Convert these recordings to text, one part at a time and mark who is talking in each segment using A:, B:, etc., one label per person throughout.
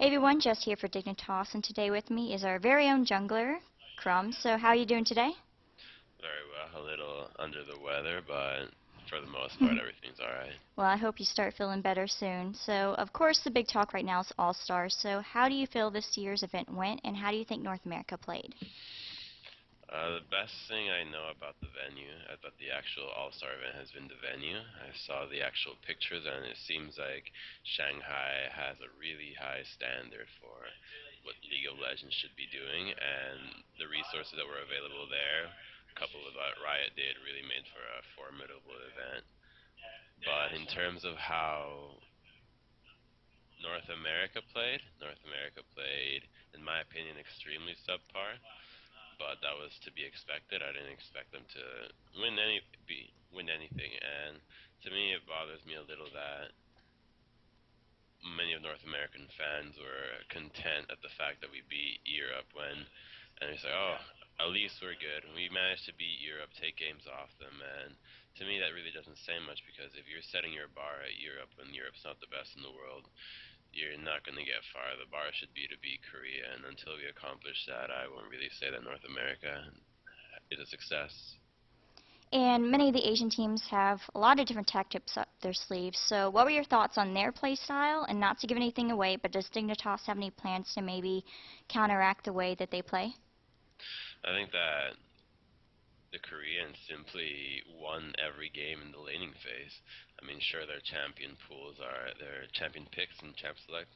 A: Hey everyone, Jess here for Dignitas, and today with me is our very own jungler, Crumbzz. So how are you doing today?
B: Very well, a little under the weather, but for the most part, everything's alright.
A: Well, I hope you start feeling better soon. So, of course, the big talk right now is All-Stars. So how do you feel this year's event went, and how do you think North America played?
B: The best thing I know about the venue, about the actual All-Star event, has been the venue. I saw the actual pictures, and it seems like Shanghai has a really high standard for what League of Legends should be doing, and the resources that were available there, coupled with what Riot did, really made for a formidable event. But in terms of how North America played, in my opinion, extremely subpar. But that was to be expected. I didn't expect them to win anything, and to me, it bothers me a little that many of North American fans were content at the fact that we beat Europe and they say, oh, at least we're good. We managed to beat Europe, take games off them, and to me, that really doesn't say much because if you're setting your bar at Europe when Europe's not the best in the world, you're not going to get far. The bar should be to beat Korea, and until we accomplish that, I won't really say that North America is a success.
A: And many of the Asian teams have a lot of different tactics up their sleeves. So what were your thoughts on their play style? And not to give anything away, but does Dignitas have any plans to maybe counteract the way that they play?
B: I think that the Koreans simply won every game in the laning phase. I mean, sure, their champion picks and champ select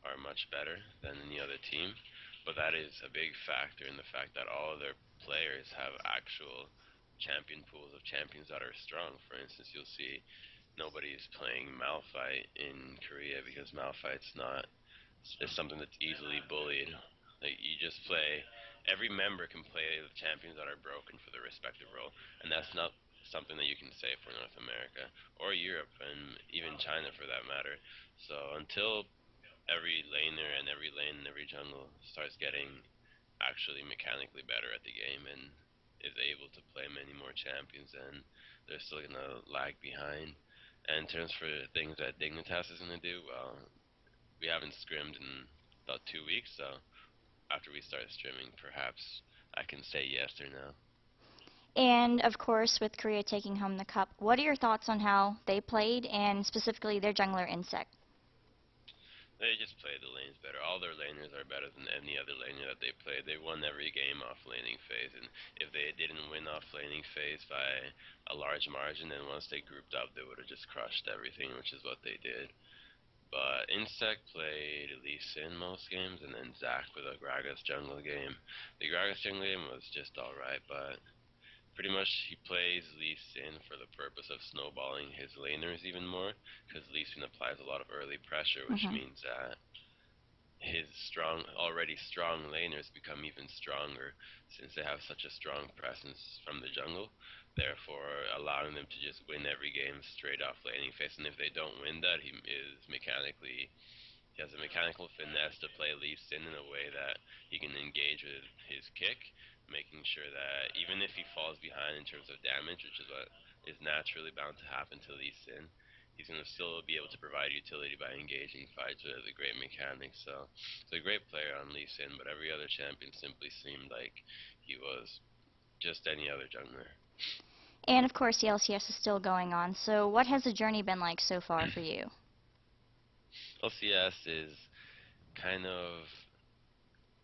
B: are much better than any other team, but that is a big factor in the fact that all of their players have actual champion pools of champions that are strong. For instance, you'll see nobody's playing Malphite in Korea because Malphite's not is something that's easily bullied. Like you just play, every member can play the champions that are broken for their respective role, and that's not something that you can say for North America or Europe and even China for that matter. So until every laner and every lane and every jungle starts getting actually mechanically better at the game and is able to play many more champions, then they're still gonna lag behind. And in terms for things that Dignitas is gonna do, well, we haven't scrimmed in about 2 weeks, so after we start streaming, perhaps I can say yes or no.
A: And of course, with Korea taking home the cup, what are your thoughts on how they played and specifically their jungler Insect?
B: They just play the lanes better. All their laners are better than any other laner that they played. They won every game off laning phase, and if they didn't win off laning phase by a large margin, then once they grouped up, they would have just crushed everything, which is what they did. But Insect played Lee Sin most games, and then Zac with a Gragas jungle game. The Gragas jungle game was just alright, but pretty much he plays Lee Sin for the purpose of snowballing his laners even more, because Lee Sin applies a lot of early pressure, which
A: Hmm.
B: means that his already strong laners become even stronger since they have such a strong presence from the jungle, therefore allowing them to just win every game straight off laning phase. And if they don't win that, he has a mechanical finesse to play Lee Sin in a way that he can engage with his kick, making sure that even if he falls behind in terms of damage, which is what is naturally bound to happen to Lee Sin, he's going to still be able to provide utility by engaging fights with a great mechanic. So he's a great player on Lee Sin, but every other champion simply seemed like he was just any other jungler.
A: And of course, the LCS is still going on. So what has the journey been like so far for you?
B: LCS is kind of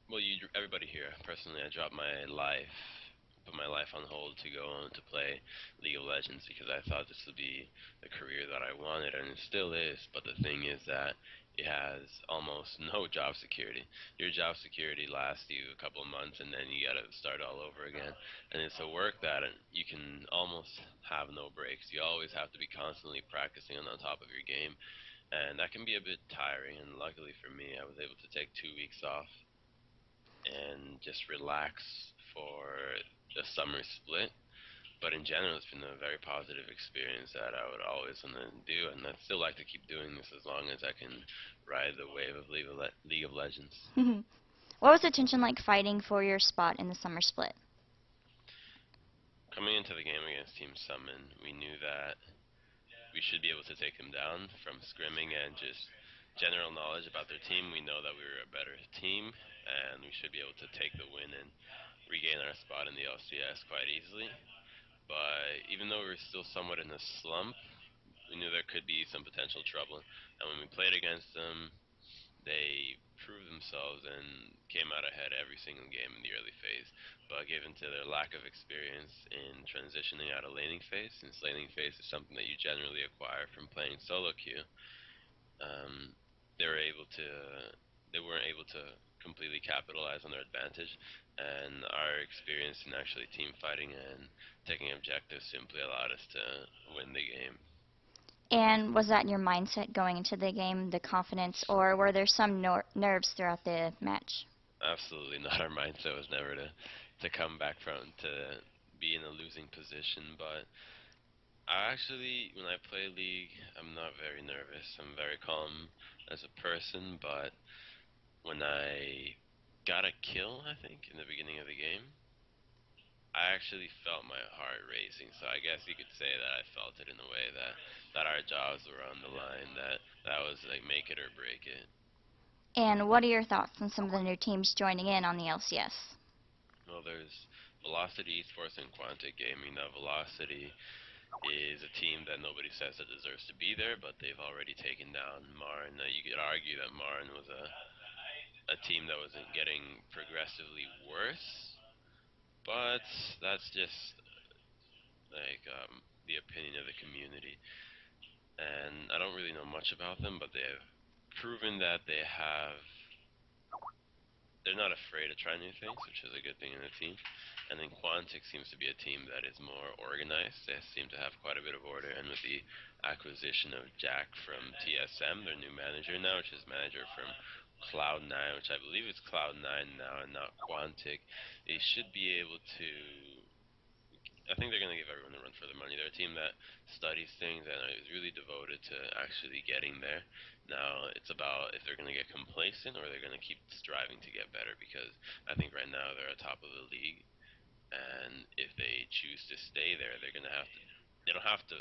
B: well, everybody here. Personally, I dropped put my life on hold to go on to play League of Legends because I thought this would be the career that I wanted, and it still is. But the thing is that it has almost no job security. Your job security lasts you a couple of months, and then you gotta start all over again. And it's a work that you can almost have no breaks. You always have to be constantly practicing on top of your game, and that can be a bit tiring. And luckily for me, I was able to take 2 weeks off and just relax for the summer split. But in general, it's been a very positive experience that I would always want to do, and I'd still like to keep doing this as long as I can ride the wave of League of Legends.
A: What was the tension like fighting for your spot in the summer split?
B: Coming into the game against Team Summon, we knew that we should be able to take them down from scrimming and just general knowledge about their team, we know that we were a better team, and we should be able to take the win and regain our spot in the LCS quite easily. But even though we were still somewhat in a slump, we knew there could be some potential trouble. And when we played against them, they proved themselves and came out ahead every single game in the early phase. But given to their lack of experience in transitioning out of laning phase, since laning phase is something that you generally acquire from playing solo queue, um, they were able to they weren't able to completely capitalize on their advantage, and our experience in actually team fighting and taking objectives simply allowed us to win the game.
A: And was that your mindset going into the game, the confidence, or were there some nerves throughout the match?
B: Absolutely not. Our mindset was never to come back from to be in a losing position, but I actually, when I play League, I'm not very nervous. I'm very calm as a person, but when I got a kill, I think, in the beginning of the game, I actually felt my heart racing. So I guess you could say that I felt it in a way that our jobs were on the line, that was like make it or break it.
A: And what are your thoughts on some of the new teams joining in on the LCS?
B: Well, there's Velocity Esports and Quantic Gaming. Now, Velocity is a team that nobody says that deserves to be there, but they've already taken down Marn. You could argue that Marn was a team that wasn't getting progressively worse, but that's just like the opinion of the community. And I don't really know much about them, but they have proven that they're not afraid to try new things, which is a good thing in the team. And then Quantic seems to be a team that is more organized. They seem to have quite a bit of order, and with the acquisition of Jack from TSM, their new manager now, which is manager from Cloud9, which I believe is Cloud9 now and not Quantic, they should be able to. I think they're going to give everyone a run for their money. They're a team that studies things and is really devoted to actually getting there. Now, it's about if they're going to get complacent or they're going to keep striving to get better, because I think right now they're at top of the league, and if they choose to stay there, they're going to have to. They don't have to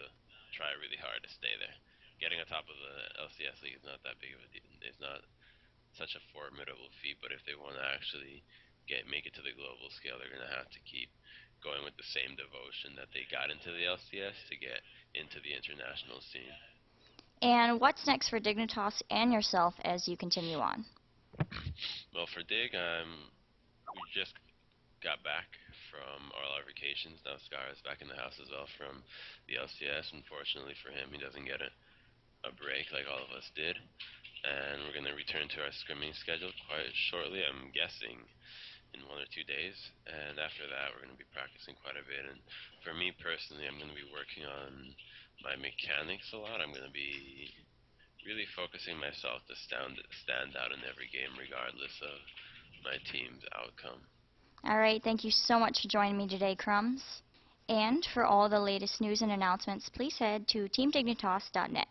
B: try really hard to stay there. Getting on top of the LCS league is not that big of a deal. It's not such a formidable feat, but if they want to actually make it to the global scale, they're going to have to keep going with the same devotion that they got into the LCS to get into the international scene.
A: And what's next for Dignitas and yourself as you continue on?
B: Well, for Dig, we just got back from all our vacations. Now Scar is back in the house as well from the LCS. Unfortunately for him, he doesn't get a break like all of us did. And we're going to return to our scrimming schedule quite shortly, I'm guessing in 1 or 2 days. And after that, we're going to be practicing quite a bit. And for me personally, I'm going to be working on my mechanics a lot. I'm going to be really focusing myself to stand out in every game, regardless of my team's outcome.
A: All right, thank you so much for joining me today, Crumbzz. And for all the latest news and announcements, please head to teamdignitas.net.